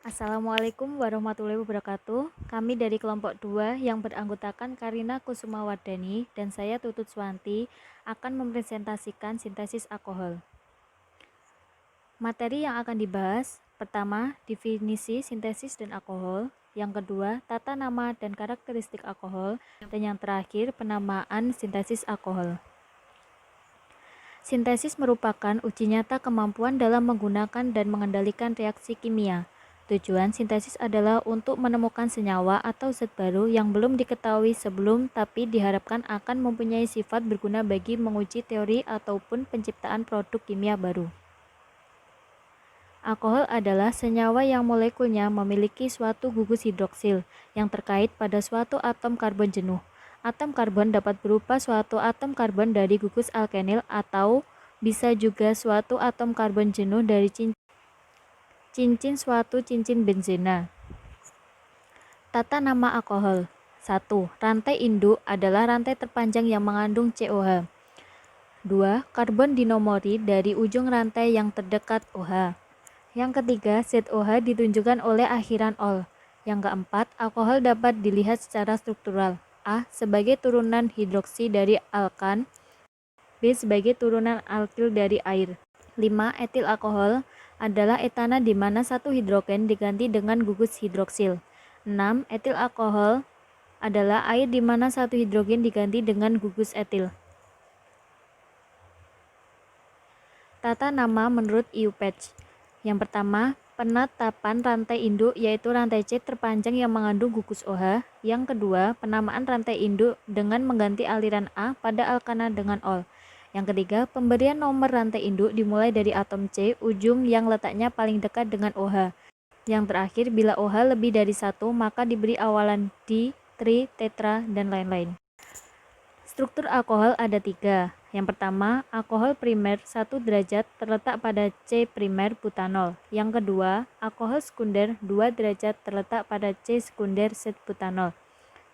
Assalamualaikum warahmatullahi wabarakatuh. Kami dari kelompok 2 yang beranggotakan Karina Kusumawardani dan saya Tutut Swanti akan mempresentasikan sintesis alkohol. Materi yang akan dibahas, pertama, definisi sintesis dan alkohol, yang kedua, tata nama dan karakteristik alkohol, dan yang terakhir, penamaan sintesis alkohol. Sintesis merupakan uji nyata kemampuan dalam menggunakan dan mengendalikan reaksi kimia. Tujuan sintesis adalah untuk menemukan senyawa atau zat baru yang belum diketahui sebelum tapi diharapkan akan mempunyai sifat berguna bagi menguji teori ataupun penciptaan produk kimia baru. Alkohol adalah senyawa yang molekulnya memiliki suatu gugus hidroksil yang terkait pada suatu atom karbon jenuh. Atom karbon dapat berupa suatu atom karbon dari gugus alkenil atau bisa juga suatu atom karbon jenuh dari cincin suatu cincin benzena. Tata nama alkohol. 1. Rantai induk adalah rantai terpanjang yang mengandung COH. 2. Karbon dinomori dari ujung rantai yang terdekat OH. Yang ketiga, ZOH ditunjukkan oleh akhiran ol. Yang keempat, alkohol dapat dilihat secara struktural. A. Sebagai turunan hidroksi dari alkan. B. Sebagai turunan alkil dari air. 5. Etil alkohol adalah etana di mana satu hidrogen diganti dengan gugus hidroksil. 6. Etil alkohol adalah air di mana satu hidrogen diganti dengan gugus etil. Tata nama menurut IUPAC. Yang pertama, penetapan rantai induk yaitu rantai C terpanjang yang mengandung gugus OH. Yang kedua, penamaan rantai induk dengan mengganti aliran A pada alkana dengan ol. Yang ketiga, pemberian nomor rantai induk dimulai dari atom C ujung yang letaknya paling dekat dengan OH. Yang terakhir, bila OH lebih dari 1, maka diberi awalan di, tri, tetra, dan lain-lain. Struktur alkohol ada 3. Yang pertama, alkohol primer 1 derajat terletak pada C primer butanol. Yang kedua, alkohol sekunder 2 derajat terletak pada C sekunder zat butanol.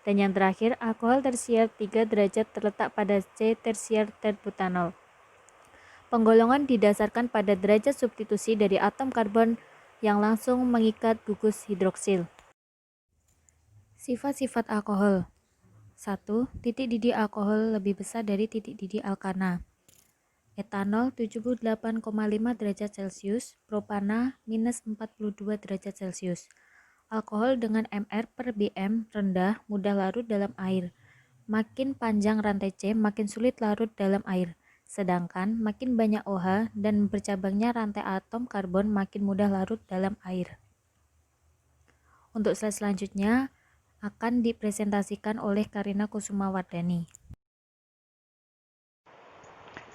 Dan yang terakhir, alkohol tersier 3 derajat terletak pada C tersier terbutanol. Penggolongan didasarkan pada derajat substitusi dari atom karbon yang langsung mengikat gugus hidroksil. Sifat-sifat alkohol. 1. Titik didih alkohol lebih besar dari titik didih alkana. Etanol 78,5 derajat Celcius, propana minus 42 derajat Celcius. Alkohol dengan Mr per Bm rendah mudah larut dalam air. Makin panjang rantai C, makin sulit larut dalam air. Sedangkan makin banyak OH dan bercabangnya rantai atom karbon makin mudah larut dalam air. Untuk slide selanjutnya akan dipresentasikan oleh Karina Kusumawardani.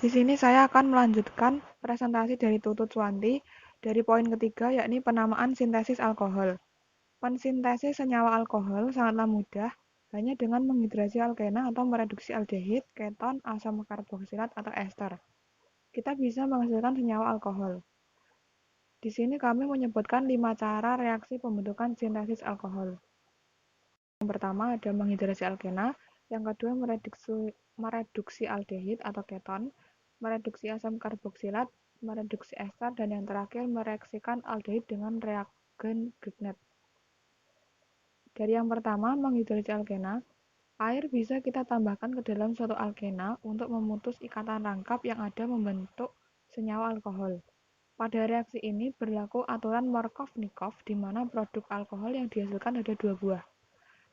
Di sini saya akan melanjutkan presentasi dari Tutut Swanti dari poin ketiga, yakni penamaan sintesis alkohol. Pensintesis senyawa alkohol sangatlah mudah, hanya dengan menghidrasi alkena atau mereduksi aldehid, keton, asam karboksilat atau ester. Kita bisa menghasilkan senyawa alkohol. Di sini kami menyebutkan 5 cara reaksi pembentukan sintesis alkohol. Yang pertama ada menghidrasi alkena, yang kedua mereduksi aldehid atau keton, mereduksi asam karboksilat, mereduksi ester, dan yang terakhir mereaksikan aldehid dengan reagen Grignard. Dari yang pertama, menghidrasi alkena, air bisa kita tambahkan ke dalam suatu alkena untuk memutus ikatan rangkap yang ada membentuk senyawa alkohol. Pada reaksi ini berlaku aturan Markov-Nikov di mana produk alkohol yang dihasilkan ada 2 buah.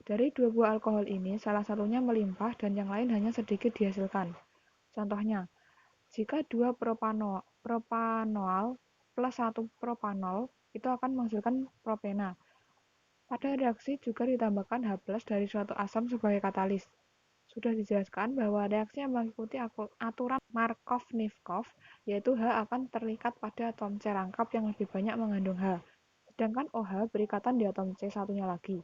Dari 2 buah alkohol ini, salah satunya melimpah dan yang lain hanya sedikit dihasilkan. Contohnya, jika 2 propanoal plus 1 propanol itu akan menghasilkan propena. Pada reaksi juga ditambahkan H+ dari suatu asam sebagai katalis. Sudah dijelaskan bahwa reaksi yang mengikuti aturan Markov-Nikov, yaitu H akan terikat pada atom C rangkap yang lebih banyak mengandung H, sedangkan OH berikatan di atom C satunya lagi,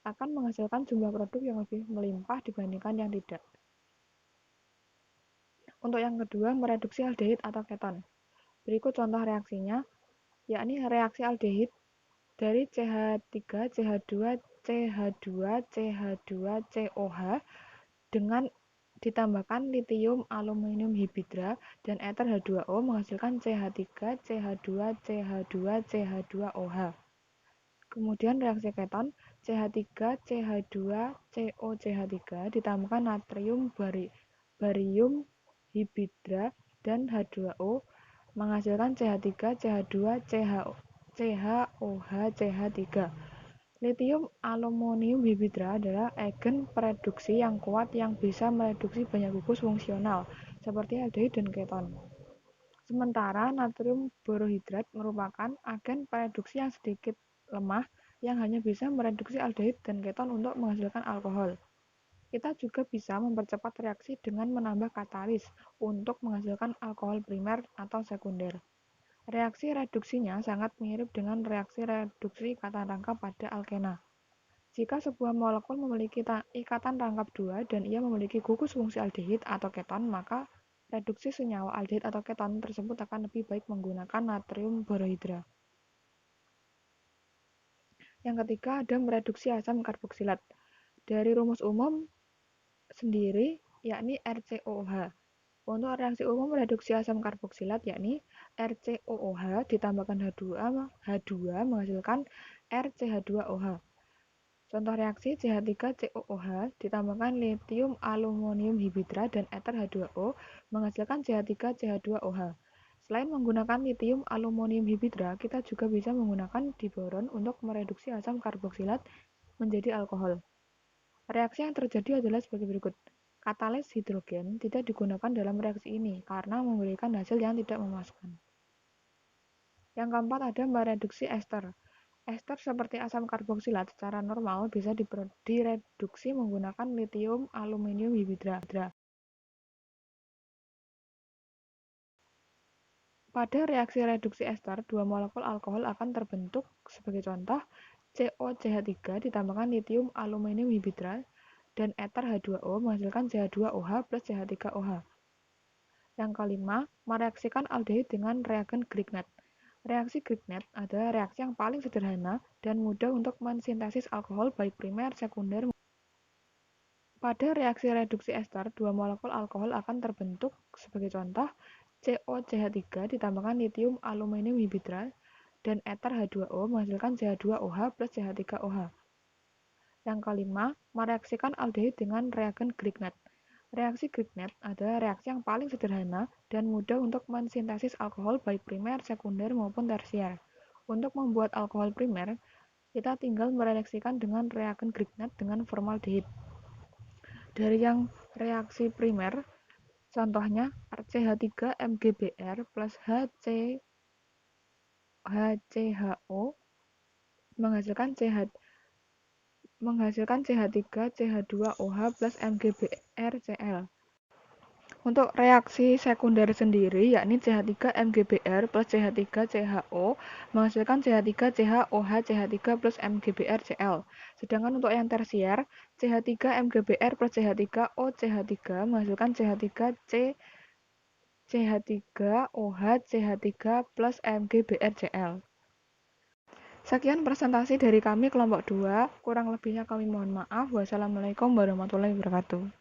akan menghasilkan jumlah produk yang lebih melimpah dibandingkan yang tidak. Untuk yang kedua, mereduksi aldehid atau keton. Berikut contoh reaksinya, yakni reaksi aldehid dari CH3, CH2, CH2, CH2, COH dengan ditambahkan litium aluminium hibridra dan ether H2O menghasilkan CH3, CH2, CH2, CH2OH. Kemudian reaksi keton CH3CH2COCH3 ditambahkan natrium barium hibridra dan H2O menghasilkan CH3CH2CHOHCH3. Litium aluminium hibridra adalah agen pereduksi yang kuat yang bisa mereduksi banyak gugus fungsional seperti aldehid dan keton. Sementara natrium borohidrat merupakan agen pereduksi yang sedikit lemah yang hanya bisa mereduksi aldehid dan keton untuk menghasilkan alkohol. Kita juga bisa mempercepat reaksi dengan menambah katalis untuk menghasilkan alkohol primer atau sekunder. Reaksi reduksinya sangat mirip dengan reaksi reduksi ikatan rangkap pada alkena. Jika sebuah molekul memiliki ikatan rangkap 2 dan ia memiliki gugus fungsi aldehid atau keton, maka reduksi senyawa aldehid atau keton tersebut akan lebih baik menggunakan natrium borohidrat. Yang ketiga ada mereduksi asam karboksilat. Dari rumus umum sendiri yakni RCOOH. Untuk reaksi umum reduksi asam karboksilat yakni RCOOH ditambahkan H2 menghasilkan RCH2OH. Contoh reaksi CH3COOH ditambahkan litium aluminium hibridrat dan ether H2O menghasilkan CH3CH2OH. Selain menggunakan litium aluminium hibridrat, kita juga bisa menggunakan diboron untuk mereduksi asam karboksilat menjadi alkohol. Reaksi yang terjadi adalah sebagai berikut. Katalis hidrogen tidak digunakan dalam reaksi ini karena memberikan hasil yang tidak memuaskan. Yang keempat ada mereduksi ester. Ester seperti asam karboksilat secara normal bisa direduksi menggunakan litium aluminium hibridrat. Pada reaksi reduksi ester, dua molekul alkohol akan terbentuk. Sebagai contoh, COCH3 ditambahkan litium aluminium hibridrat dan ether H2O menghasilkan CH2OH plus CH3OH. Yang kelima, mereaksikan aldehid dengan reagen Grignard. Reaksi Grignard adalah reaksi yang paling sederhana dan mudah untuk mensintesis alkohol baik primer, sekunder. Pada reaksi reduksi ester, dua molekul alkohol akan terbentuk. Sebagai contoh, COCH3 ditambahkan litium aluminium hibridrat dan ether H2O menghasilkan CH2OH plus CH3OH. Yang kelima, mereaksikan aldehid dengan reagen Grignard. Reaksi Grignard adalah reaksi yang paling sederhana dan mudah untuk mensintesis alkohol baik primer, sekunder maupun tersier. Untuk membuat alkohol primer, kita tinggal mereaksikan dengan reagen Grignard dengan formaldehid. Dari yang reaksi primer, contohnya CH3MgBr plus HCHO menghasilkan CH3CH2OH plus MgBrCl. Untuk reaksi sekunder sendiri yakni CH3MgBr plus CH3CHO menghasilkan CH3CHOH-CH3 plus MgBrCl. Sedangkan untuk yang tersier, CH3MgBr plus CH3OCH3 menghasilkan CH3OH-CH3 plus MgBrCl. Sekian presentasi dari kami kelompok 2, kurang lebihnya kami mohon maaf. Wassalamualaikum warahmatullahi wabarakatuh.